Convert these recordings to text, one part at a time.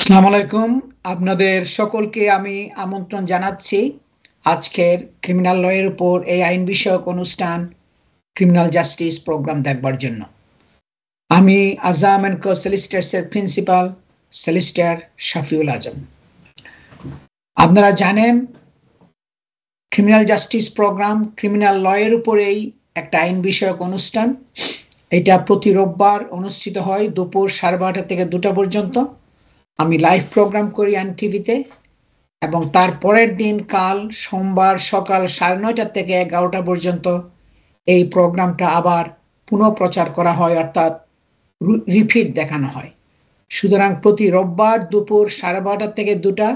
আসসালামু আলাইকুম। আপনাদের সকলকে আমি আমন্ত্রণ জানাচ্ছি আজকের ক্রিমিনাল লয়ের উপর এই আইন বিষয়ক অনুষ্ঠান ক্রিমিনাল জাস্টিস প্রোগ্রাম দেখবার জন্য। আমি আজাম অ্যান্ড কো সলিসিটার্সের প্রিন্সিপাল সলিসিটার শাফিউল আজম। আপনারা জানেন ক্রিমিনাল জাস্টিস প্রোগ্রাম ক্রিমিনাল লয়ের উপরেই একটা আইন বিষয়ক অনুষ্ঠান। এটা প্রতি রোববার অনুষ্ঠিত হয় দুপুর 12:30 থেকে 2টা পর্যন্ত। আমি লাইভ প্রোগ্রাম করি এনটিভিতে এবং তার পরের দিন কাল সোমবার সকাল 9:30 থেকে 11টা পর্যন্ত এই প্রোগ্রামটা আবার পুনঃপ্রচার করা হয়, অর্থাৎ রিপিট দেখানো হয়। সুতরাং প্রতি রোববার দুপুর 12:30 থেকে 2টা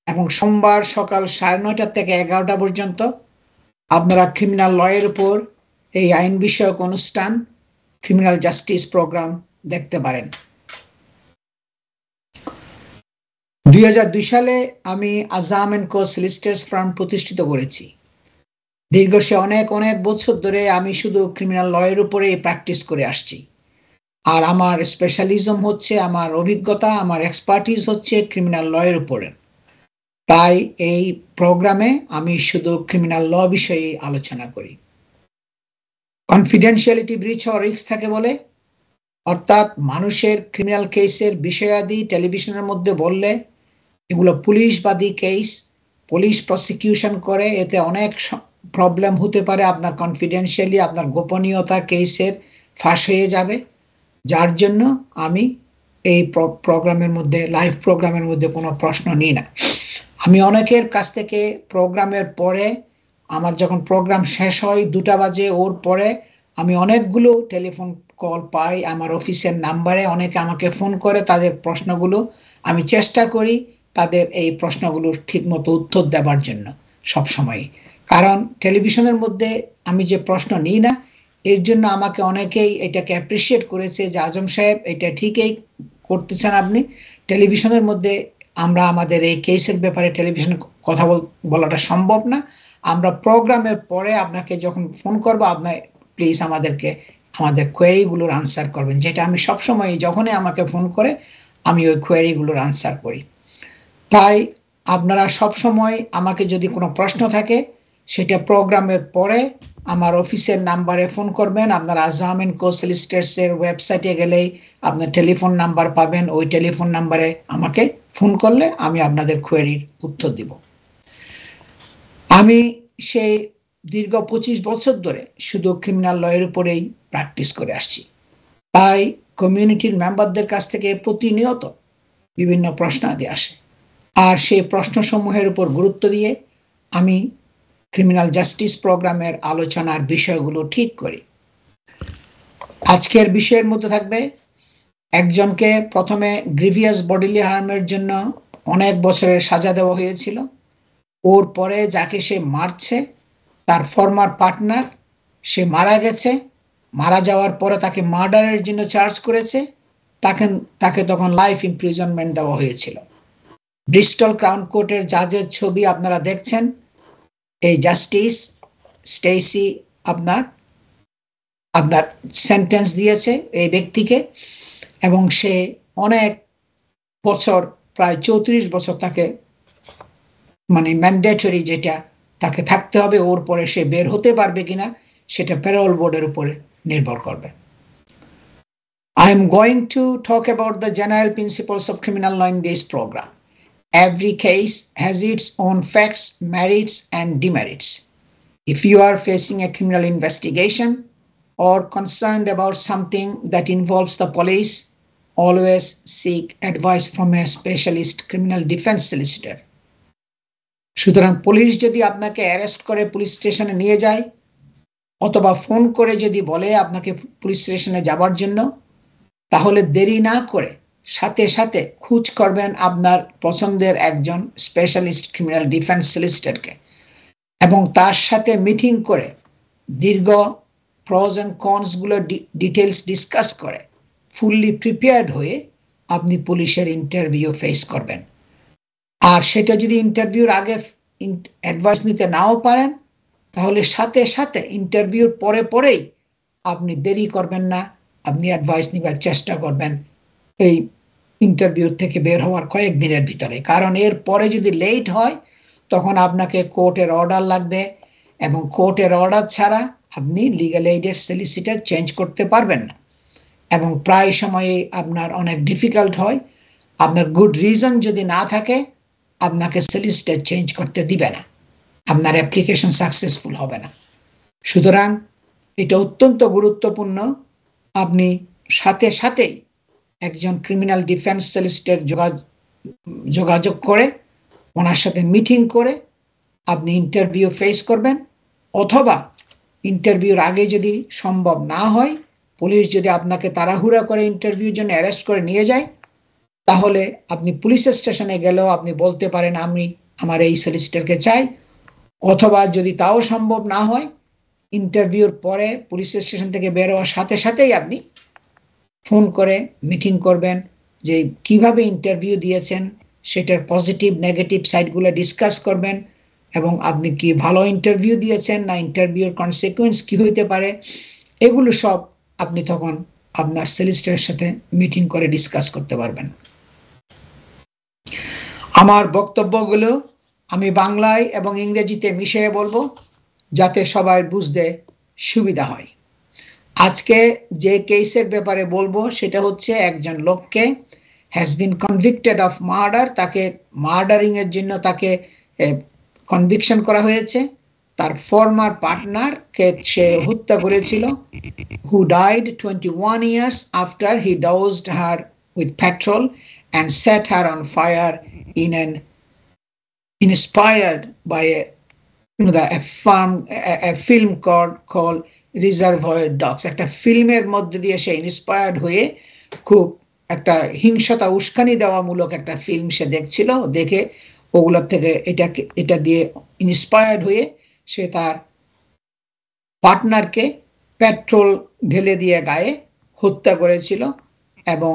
এবং সোমবার সকাল 9:30 থেকে 11টা পর্যন্ত আপনারা ক্রিমিনাল লয়ের উপর এই আইন বিষয়ক অনুষ্ঠান ক্রিমিনাল জাস্টিস প্রোগ্রাম দেখতে পারেন। 2002 সালে আমি Azam and co solicitors farm প্রতিষ্ঠিত করেছি। দীর্ঘ সে অনেক বছর ধরে আমি শুধু ক্রিমিনাল লয়ের উপরে প্র্যাকটিস করে আসছি। আর আমার স্পেশালিজম হচ্ছে, আমার অভিজ্ঞতা, আমার এক্সপার্টিস হচ্ছে ক্রিমিনাল লয়ের উপরে। তাই এই প্রোগ্রামে আমি শুধু ক্রিমিনাল ল বিষয়ে আলোচনা করি। কনফিডেন্সিয়ালিটি ব্রিচ হওয়ার রিস্ক থাকে বলে, অর্থাৎ মানুষের ক্রিমিনাল কেসের বিষয়াদি টেলিভিশনের মধ্যে বললে এগুলো পুলিশবাদী কেস, পুলিশ প্রসিকিউশন করে, এতে অনেক প্রবলেম হতে পারে। আপনার কনফিডেন্সিয়ালি আপনার গোপনীয়তা কেসের ফাঁস হয়ে যাবে। যার জন্য আমি এই প্রোগ্রামের মধ্যে, লাইভ প্রোগ্রামের মধ্যে কোনো প্রশ্ন নিই না। আমি অনেকের কাছ থেকে প্রোগ্রামের পরে, আমার যখন প্রোগ্রাম শেষ হয় 2টা বাজে, ওর পরে আমি অনেকগুলো টেলিফোন কল পাই আমার অফিসের নাম্বারে। অনেকে আমাকে ফোন করে তাদের প্রশ্নগুলো, আমি চেষ্টা করি তাদের এই প্রশ্নগুলোর ঠিকমতো উত্তর দেওয়ার জন্য সবসময়। কারণ টেলিভিশনের মধ্যে আমি যে প্রশ্ন নিই না, এর জন্য আমাকে অনেকেই এটাকে অ্যাপ্রিসিয়েট করেছে যে আজম সাহেব এটা ঠিকই করতেছেন আপনি। টেলিভিশনের মধ্যে আমরা আমাদের এই কেসের ব্যাপারে টেলিভিশনে কথা বলাটা সম্ভব না। আমরা প্রোগ্রামের পরে আপনাকে যখন ফোন করবো, আপনার প্লিজ আমাদেরকে আমাদের কোয়েরিগুলোর আনসার করবেন, যেটা আমি সবসময় যখনই আমাকে ফোন করে আমি ওই কোয়েরিগুলোর আনসার করি। তাই আপনারা সবসময় আমাকে যদি কোনো প্রশ্ন থাকে সেটা প্রোগ্রামের পরে আমার অফিসের নাম্বারে ফোন করবেন। আপনারা আজাম অ্যান্ড কো সলিসিটার্সের ওয়েবসাইটে গেলেই আপনার টেলিফোন নাম্বার পাবেন। ওই টেলিফোন নাম্বারে আমাকে ফোন করলে আমি আপনাদের কোয়েরির উত্তর দিব। আমি সেই দীর্ঘ 25 বছর ধরে শুধু ক্রিমিনাল লয়ের উপরেই প্র্যাকটিস করে আসছি। তাই কমিউনিটির মেম্বারদের কাছ থেকে প্রতিনিয়ত বিভিন্ন প্রশ্নাদি আসে, আর সেই প্রশ্নসমূহের উপর গুরুত্ব দিয়ে আমি ক্রিমিনাল জাস্টিস প্রোগ্রামের আলোচনার বিষয়গুলো ঠিক করি। আজকের বিষয়ের মধ্যে থাকবে, একজনকে প্রথমে গ্রিভিয়াস বডিলি হার্মের জন্য অনেক বছরের সাজা দেওয়া হয়েছিল। ওর পরে যাকে সে মারছে তার ফর্মার পার্টনার, সে মারা গেছে। মারা যাওয়ার পরে তাকে মার্ডারের জন্য চার্জ করেছে। তাকে তখন লাইফ ইমপ্রিজনমেন্ট দেওয়া হয়েছিল। ব্রিস্টল ক্রাউন কোর্টের জাজের ছবি আপনারা দেখছেন। এই জাস্টিস স্টেসি আপনার সেন্টেন্স দিয়েছে এই ব্যক্তিকে, এবং সে অনেক বছর, প্রায় 34 বছর তাকে, মানে ম্যান্ডেটরি যেটা তাকে থাকতে হবে, ওর পরে সে বের হতে পারবে কিনা সেটা প্যারোল বোর্ডের উপরে নির্ভর করবে। I am going to talk about the general principles of criminal law in this program. Every case has its own facts, merits, and demerits. If you are facing a criminal investigation or concerned about something that involves the police, always seek advice from a specialist criminal defense solicitor. সুতরাং police যদি আপনাকে arrest করে police স্টেশনে নিয়ে যায়, অথবা phone করে যদি বলে আপনাকে পুলিশ স্টেশনে যাবার জন্য, তাহলে দেরি না করে সাথে সাথে খোঁজ করবেন আপনার পছন্দের একজন স্পেশালিস্ট ক্রিমিনাল ডিফেন্স সলিসিটরকে, এবং তার সাথে মিটিং করে দীর্ঘ প্রস অ্যান্ড কনস গুলো ডিটেলস ডিসকাস করে ফুললি প্রিপেয়ার্ড হয়ে আপনি পুলিশের ইন্টারভিউ ফেস করবেন। আর সেটা যদি ইন্টারভিউর আগে অ্যাডভাইস নিতে নাও পারেন, তাহলে সাথে সাথে ইন্টারভিউর পরেই আপনি দেরি করবেন না, আপনি অ্যাডভাইস নেবার চেষ্টা করবেন এই ইন্টারভিউ থেকে বের হওয়ার কয়েকদিনের ভিতরে, কারণ এর পরে যদি লেট হয় তখন আপনাকে কোর্টের অর্ডার লাগবে, এবং কোর্টের অর্ডার ছাড়া আপনি লিগ্যাল এইডের সলিসিটার চেঞ্জ করতে পারবেন না, এবং প্রায় সময়ে আপনার অনেক ডিফিকাল্ট হয়। আপনার গুড রিজন যদি না থাকে আপনাকে সলিসিটার চেঞ্জ করতে দিবে না, আপনার অ্যাপ্লিকেশন সাকসেসফুল হবে না। সুতরাং এটা অত্যন্ত গুরুত্বপূর্ণ, আপনি সাথে সাথেই একজন ক্রিমিনাল ডিফেন্স সলিসিটর যোগাযোগ করে ওনার সাথে মিটিং করে আপনি ইন্টারভিউ ফেস করবেন, অথবা ইন্টারভিউর আগে যদি সম্ভব না হয়, পুলিশ যদি আপনাকে তাড়াহুড়া করে ইন্টারভিউর জন্য অ্যারেস্ট করে নিয়ে যায়, তাহলে আপনি পুলিশ স্টেশনে গেলেও আপনি বলতে পারেন আমি আমার এই সলিসিটরকে চাই। অথবা যদি তাও সম্ভব না হয়, ইন্টারভিউর পরে পুলিশ স্টেশন থেকে বের হওয়ার সাথে সাথেই আপনি ফোন করে মিটিং করবেন যে কিভাবে ইন্টারভিউ দিয়েছেন, সেটার পজিটিভ নেগেটিভ সাইডগুলো ডিসকাস করবেন, এবং আপনি কি ভালো ইন্টারভিউ দিয়েছেন না ইন্টারভিউর কনসিকুয়েন্স কি হইতে পারে, এগুলো সব আপনি তখন আপনার সলিসিটরের সাথে মিটিং করে ডিসকাস করতে পারবেন। আমার বক্তব্যগুলো আমি বাংলায় এবং ইংরেজিতে মিশিয়ে বলবো যাতে সবাই বুঝতে সুবিধা হয়। আজকে যে কেসের ব্যাপারে বলবো সেটা হচ্ছে একজন লোককে has been convicted of murder, তাকে মার্ডারিং এর জন্য তাকে কনভিকশন করা হয়েছে। তার ফর্মার পার্টনারকে সে হত্যা করেছিল, who died 21 years after he doused her with petrol and set her on fire in an inspired by a film called Reservoir Dogs. একটা ফিল্মের মধ্যে দিয়ে সে ইন্সপায়ার্ড হয়ে, খুব একটা হিংসতা উস্কানি দেওয়ামূলক একটা ফিল্ম সে দেখছিল, দেখে ওগুলোর থেকে এটা দিয়ে ইন্সপায়ার্ড হয়ে সে তার পার্টনারকে পেট্রোল ঢেলে দিয়ে গায়ে হত্যা করেছিল, এবং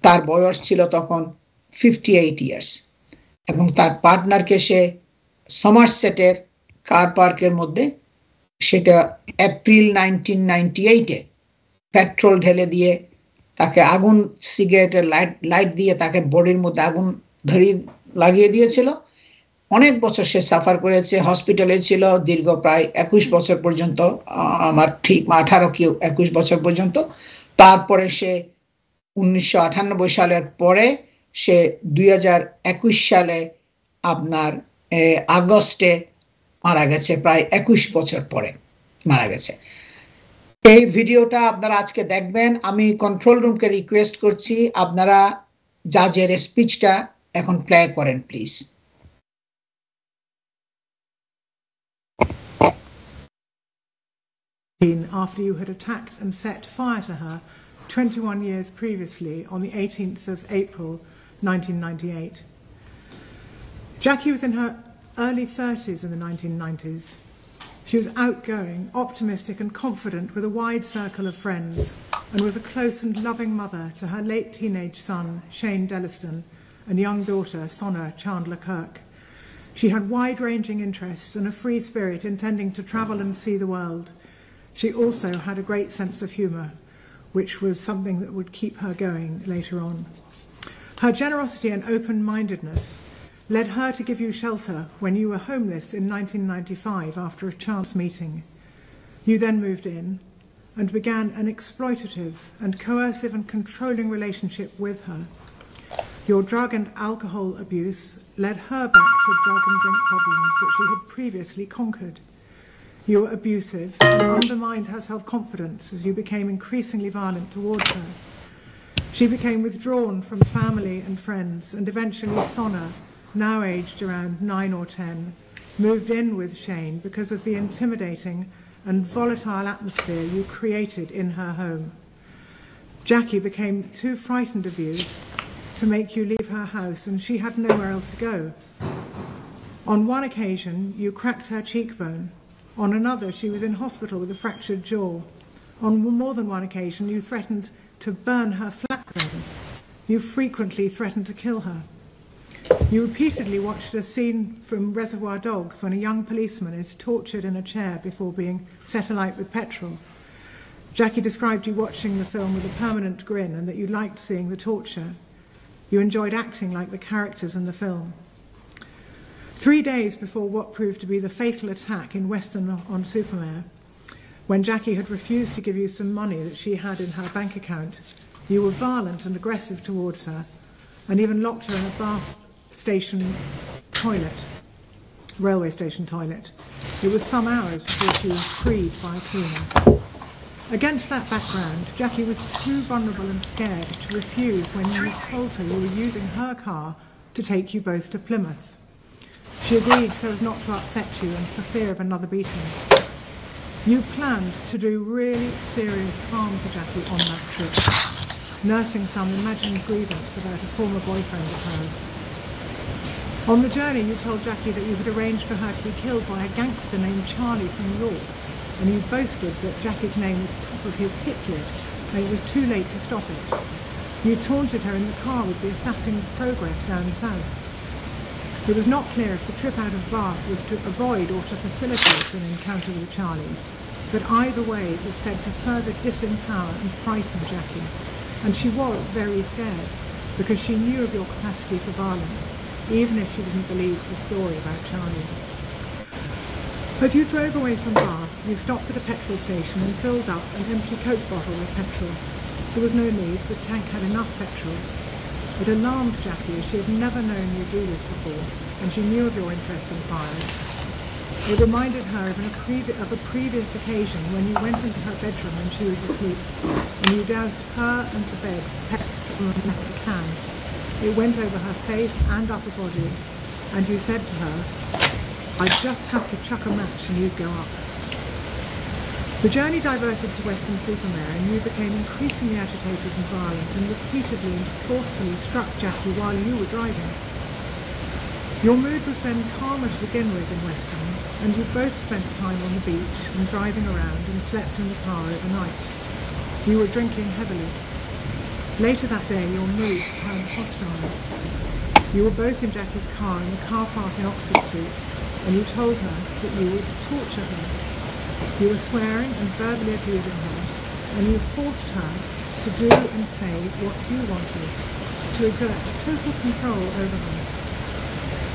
তার বয়স ছিল তখন 58 ইয়ার্স, এবং তার পার্টনারকে সে সমারসেটের কার পার্কের মধ্যে, সেটা এপ্রিল 1998-এ পেট্রোল ঢেলে দিয়ে তাকে আগুন, সিগারেটের লাইট দিয়ে তাকে বডির মধ্যে আগুন ধরিয়ে লাগিয়ে দিয়েছিল। অনেক বছর সে সাফার করেছে, হসপিটালে ছিল দীর্ঘ প্রায় 21 বছর পর্যন্ত, আমার ঠিক 18 কি 21 বছর পর্যন্ত। তারপরে সে 1998 সালের পরে সে 2021 সালে আপনার আগস্টে মারা গেছে, প্রায় 21 বছর পরে মারা গেছে। এই ভিডিওটা আপনারা আজকে দেখবেন। আমি কন্ট্রোল রুমকে রিকোয়েস্ট করছি আপনারা জাজের স্পিচটা এখন প্লে করেন please. After you had attacked and set fire to her 21 years previously on the 18th of April 1998. Jackie was in her early 30s in the 1990s. She was outgoing, optimistic and confident with a wide circle of friends, and was a close and loving mother to her late teenage son, Shane Delliston, and young daughter, Sonna Chandler Kirk. She had wide-ranging interests and a free spirit intending to travel and see the world. She also had a great sense of humour, which was something that would keep her going later on. Her generosity and open-mindedness led her to give you shelter when you were homeless in 1995 after a chance meeting. You then moved in and began an exploitative and coercive and controlling relationship with her. Your drug and alcohol abuse led her back to drug and drink problems that she had previously conquered. You were abusive and undermined her self-confidence as you became increasingly violent towards her. She became withdrawn from family and friends, and eventually Sonna, now aged around 9 or 10, moved in with Shane because of the intimidating and volatile atmosphere you created in her home. Jackie became too frightened of you to make you leave her house, and she had nowhere else to go. On one occasion, you cracked her cheekbone. On another, she was in hospital with a fractured jaw. On more than one occasion, you threatened to burn her flatbed. You frequently threatened to kill her. You repeatedly watched a scene from Reservoir Dogs when a young policeman is tortured in a chair before being set alight with petrol. Jackie described you watching the film with a permanent grin and that you liked seeing the torture. You enjoyed acting like the characters in the film. 3 days before what proved to be the fatal attack in Weston-on-Supermare, when Jackie had refused to give you some money that she had in her bank account, you were violent and aggressive towards her, and even locked her in a Bath station toilet, railway station toilet. It was some hours before she was freed by a cleaner. Against that background, Jackie was too vulnerable and scared to refuse when you told her you were using her car to take you both to Plymouth. She agreed so as not to upset you and for fear of another beating. You planned to do really serious harm to Jackie on that trip, nursing some imagined grievance about a former boyfriend of hers. On the journey, you told Jackie that you had arranged for her to be killed by a gangster named Charlie from New York, and you boasted that Jackie's name was top of his hit list and it was too late to stop it. You taunted her in the car with the assassin's progress down south. It was not clear if the trip out of Bath was to avoid or to facilitate an encounter with Charlie, but either way it was said to further disempower and frighten Jackie, and she was very scared because she knew of your capacity for violence, even if she didn't believe the story about Charlie. As you drove away from Bath, you stopped at a petrol station and filled up an empty Coke bottle with petrol. There was no need, the tank had enough petrol. It alarmed Jackie as she had never known you do this before, and she knew of your interest in fires. It reminded her of a previous occasion when you went into her bedroom when she was asleep, and you doused her and the bed with petrol from a metal can. It went over her face and upper body, and you said to her, "I'd just have to chuck a match and you'd go up." The journey diverted to Weston-super-Mare, and you became increasingly agitated and violent and repeatedly and forcefully struck Jackie while you were driving. Your mood was then calmer to begin with in Weston, and you both spent time on the beach and driving around and slept in the car overnight. You were drinking heavily. Later that day, your mood turned hostile. You were both in Jackie's car in the car park in Oxford Street, and you told her that you would torture her. You were swearing and verbally abusing her, and you forced her to do and say what you wanted, to exert total control over her.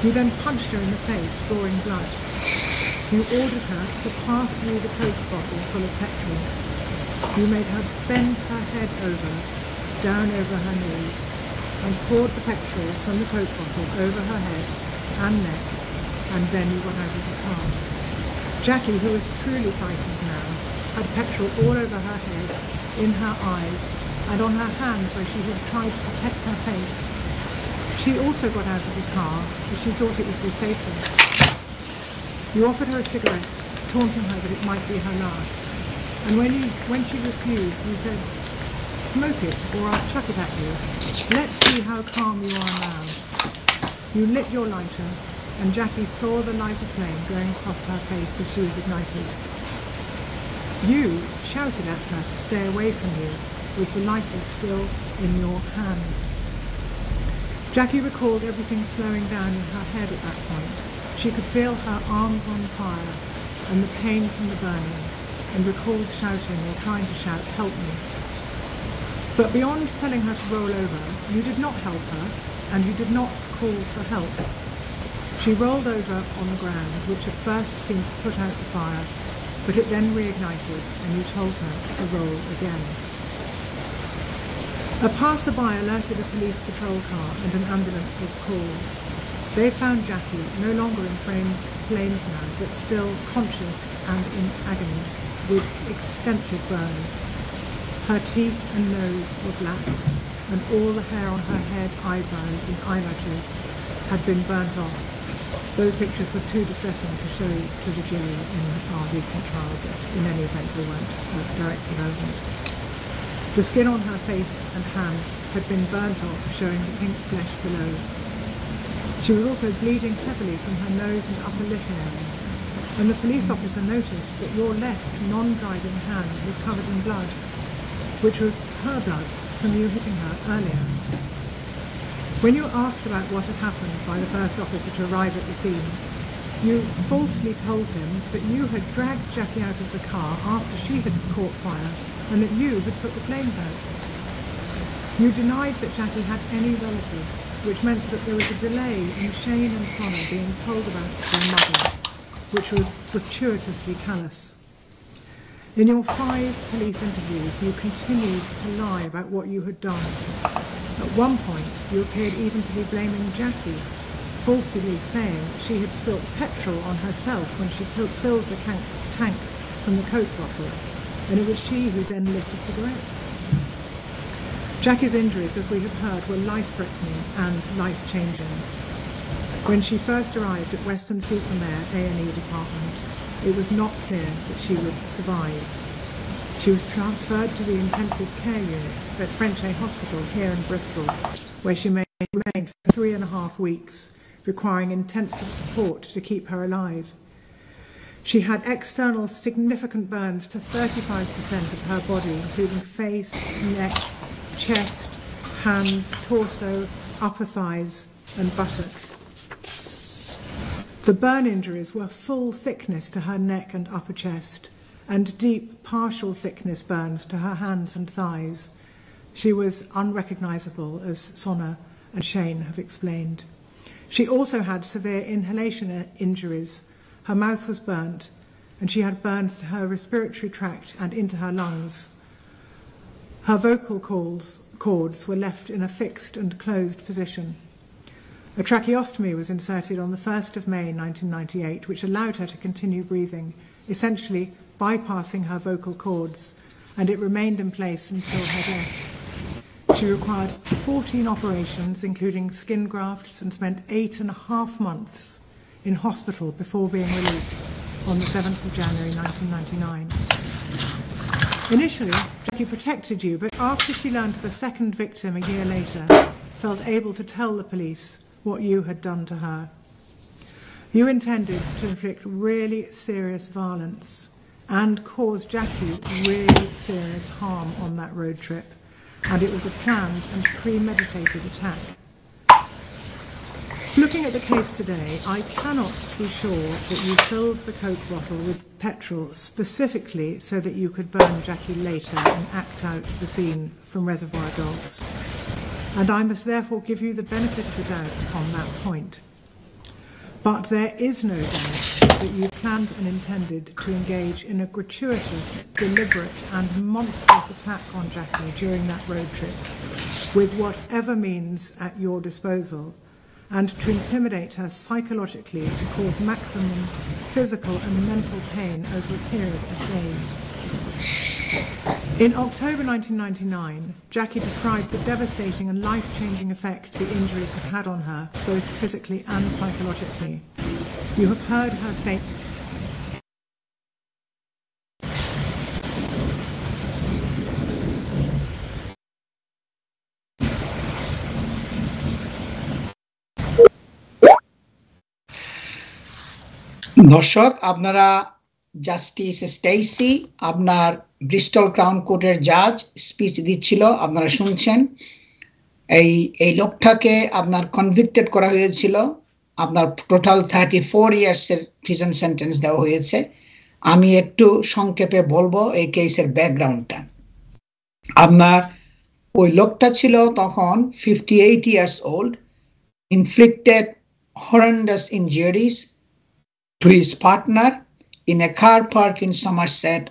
You then punched her in the face, drawing blood. You ordered her to pass you the Coke bottle full of petrol. You made her bend her head over, down over her knees, and poured the petrol from the Coke bottle over her head and neck, and then you got out of the car. Jackie, who was truly frightened now, had petrol all over her head, in her eyes, and on her hands where she had tried to protect her face. She also got out of the car as she thought it would be safer. You offered her a cigarette, taunting her that it might be her last. And when she refused, you said, "Smoke it or I'll chuck it at you. Let's see how calm you are now." You lit your lighter, and Jackie saw the lighter flame going across her face as she was ignited. You shouted at her to stay away from you, with the lighter still in your hand. Jackie recalled everything slowing down in her head at that point. She could feel her arms on fire and the pain from the burning, and recalled shouting or trying to shout, "Help me." But beyond telling her to roll over, you did not help her, and you did not call for help. She rolled over on the ground, which at first seemed to put out the fire, but it then reignited, and you told her to roll again. A passerby alerted a police patrol car, and an ambulance was called. They found Jackie, no longer in flames now, but still conscious and in agony, with extensive burns. Her teeth and nose were black, and all the hair on her head, eyebrows and eyelashes had been burnt off. Those pictures were too distressing to show to the jury in our recent trial, but in any event they weren't directly relevant. The skin on her face and hands had been burnt off, showing the pink flesh below. She was also bleeding heavily from her nose and upper lip area, and the police officer noticed that your left non-driving hand was covered in blood, which was her blood from you hitting her earlier. When you were asked about what had happened by the first officer to arrive at the scene, you falsely told him that you had dragged Jackie out of the car after she had caught fire, and that you had put the flames out. You denied that Jackie had any relatives, which meant that there was a delay in Shane and Sonna being told about their mother, which was gratuitously callous. In your 5 police interviews, you continued to lie about what you had done. At one point, you appeared even to be blaming Jackie, falsely saying she had spilt petrol on herself when she filled the tank from the Coke bottle, and it was she who then lit a cigarette. Jackie's injuries, as we have heard, were life-threatening and life-changing. When she first arrived at Weston-super-Mare A&E department, it was not clear that she would survive. She was transferred to the intensive care unit at Frenchay Hospital here in Bristol, where she remained for 3.5 weeks, requiring intensive support to keep her alive. She had external significant burns to 35% of her body, including face, neck, chest, hands, torso, upper thighs, and buttock. The burn injuries were full thickness to her neck and upper chest, and deep partial thickness burns to her hands and thighs. She was unrecognisable, as Sonna and Shane have explained. She also had severe inhalation injuries. Her mouth was burnt, and she had burns to her respiratory tract and into her lungs. Her vocal cords were left in a fixed and closed position. A tracheostomy was inserted on the 1st of May 1998, which allowed her to continue breathing, essentially bypassing her vocal cords, and it remained in place until her death. She required 14 operations, including skin grafts, and spent 8.5 months in hospital before being released on the 7th of January 1999. Initially, Jackie protected you, but after she learned of a second victim a year later, felt able to tell the police what you had done to her. You intended to inflict really serious violence and cause Jackie really serious harm on that road trip, and it was a planned and premeditated attack. Looking at the case today, I cannot be sure that you filled the Coke bottle with petrol specifically so that you could burn Jackie later and act out the scene from Reservoir Dogs. And I must therefore give you the benefit of the doubt on that point. But there is no doubt that you planned and intended to engage in a gratuitous, deliberate and monstrous attack on Jackie during that road trip, with whatever means at your disposal, and to intimidate her psychologically to cause maximum physical and mental pain over a period of days. In October 1999, Jackie described the devastating and life-changing effect the injuries have had on her, both physically and psychologically. You have heard her statement. দর্শক, আপনারা justice স্টেইসি আপনার Bristol crown কোর্টের জাজ speech দিচ্ছিল, আপনারা শুনছেন। এই লোকটাকে আপনার কনভিক্টেড করা হয়েছিল, আপনার টোটাল 34 ইয়ার্সের প্রিজন সেন্টেন্স দেওয়া হয়েছে। আমি একটু সংক্ষেপে বলবো এই কেসের ব্যাকগ্রাউন্ডটা। আপনার ওই লোকটা ছিল তখন 58 years old, inflicted horrendous injuries to his partner in a car park in Somerset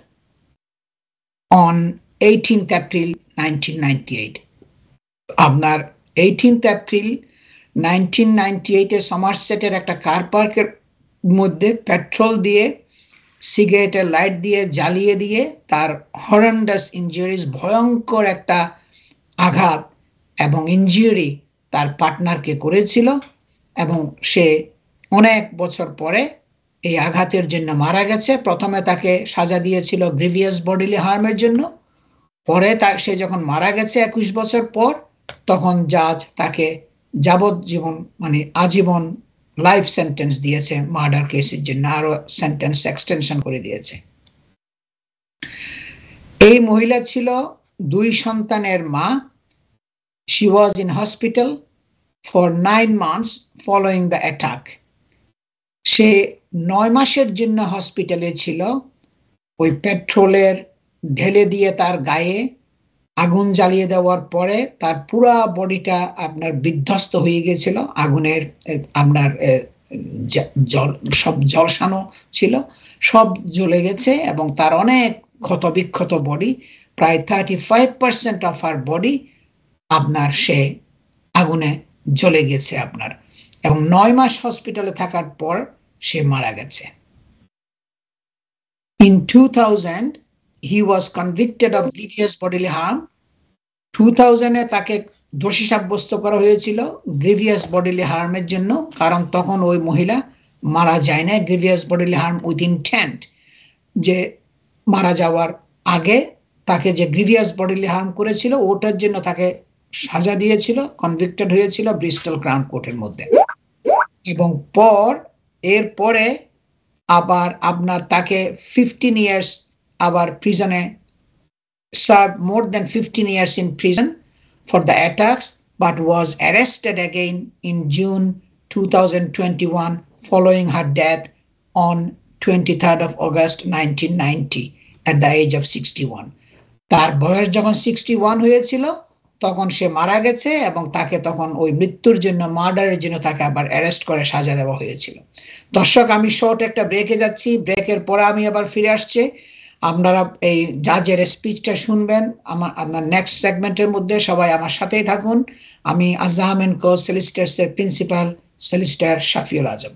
on 18th April 1998. আপনার 18th April 1998 সমারসেটের একটা কার পার্কের মধ্যে পেট্রোল দিয়ে সিগারেটের লাইট দিয়ে জ্বালিয়ে দিয়ে তার হরেন্ডাস ইনজুরিজ, ভয়ঙ্কর একটা আঘাত এবং ইনজুরি তার পার্টনারকে করেছিল, এবং সে অনেক বছর পরে এই আঘাতের জন্য মারা গেছে। প্রথমে তাকে সাজা দিয়েছিল গ্রিভিয়াস বডিলি হার্মের জন্য, পরে সে যখন মারা গেছে 21 বছর পর, তখন জাজ তাকে যাবজ্জীবন মানে আজীবন লাইফ সেন্টেন্স দিয়েছে মার্ডার কেসের জন্য, আরো সেন্টেন্স এক্সটেনশন করে দিয়েছে। এই মহিলা ছিল 2 সন্তানের মা। She was in hospital for 9 months following the attack. সে 9 মাসের জন্য হসপিটালে ছিল ওই পেট্রোলের ঢেলে দিয়ে তার গায়ে আগুন জ্বালিয়ে দেওয়ার পরে তার পুরা বডিটা আপনার বিধ্বস্ত হয়ে গিয়েছিল আগুনের আপনার জল সব ঝলসানো ছিল, সব জ্বলে গেছে এবং তার অনেক ক্ষতবিক্ষত বডি, প্রায় 35% অফ আর বডি আপনার সে আগুনে জ্বলে গেছে আপনার, এবং 9 মাস হসপিটালে থাকার পর সে মারা গেছে। In 2000 he was convicted of grievous bodily harm. 2000 তাকে দোষী সাব্যস্ত করা হয়েছিল গ্রিভিয়াস বডিলি হার্মের জন্য, কারণ তখন ওই মহিলা মারা যায় না grievous bodily harm with intent, যে মারা যাওয়ার আগে তাকে যে গ্রিভিয়াস বডিলি হার্ম করেছিল ওটার জন্য তাকে সাজা দিয়েছিল, কনভিক্টেড হয়েছিল ব্রিস্টল ক্রাউন কোর্টের মধ্যে। এবং এরপরে আবার আপনার তাকে 15 ইয়ার্স আবার প্রিজনে served more than 15 years in prison for the attacks, but was arrested again in June 2021 following her death on 23rd of August 1990 at the age of 61. তার বয়স যখন 61 হয়েছিল তখন সে মারা গেছে এবং তাকে তখন ওই মৃত্যুর জন্য, মার্ডারের জন্য তাকে আবার অ্যারেস্ট করে সাজা দেওয়া হয়েছিল। দর্শক, আমি শর্ট একটা ব্রেকে যাচ্ছি, ব্রেকের পরে আমি আবার ফিরে আসছি। আপনারা এই জাজের স্পিচটা শুনবেন আমার নেক্সট সেগমেন্টের মধ্যে। সবাই আমার সাথেই থাকুন। আমি আজহামেন কো সলিসিটার্সের প্রিন্সিপাল সলিসিটার শাফিউল আজম।